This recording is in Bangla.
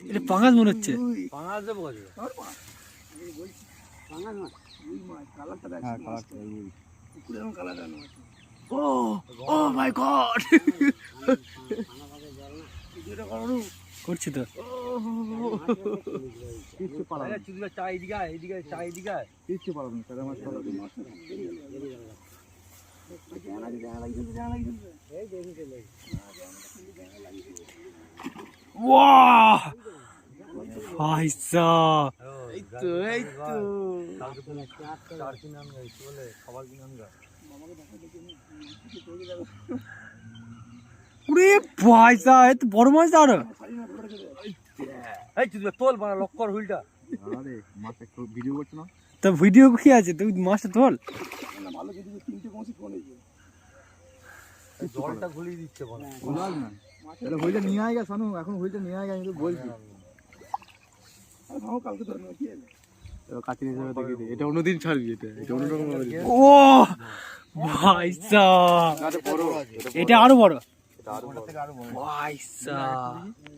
এটা পাঙাশ মনে হচ্ছে। করছি তো বড় মাছ আরো তোল মানে লক্কর হুইলটা ভিডিও করছো না? তা ভিডিও কি আছে, তুই মাছটা তোল। জলটা গুলিয়ে দিচ্ছে বল না তাহলে হুইলটা নিয়ে আয় গা শানু, এখন হুইলটা নিয়ে আয় গা, আমি তো বলছি কাটি হিসেবে দেখি দে। এটা অন্যদিন ছাড়বি, এটা অন্যরকম হবে। ও ভাই সাহেব, এটা আরো বড় ভাই সাহেব।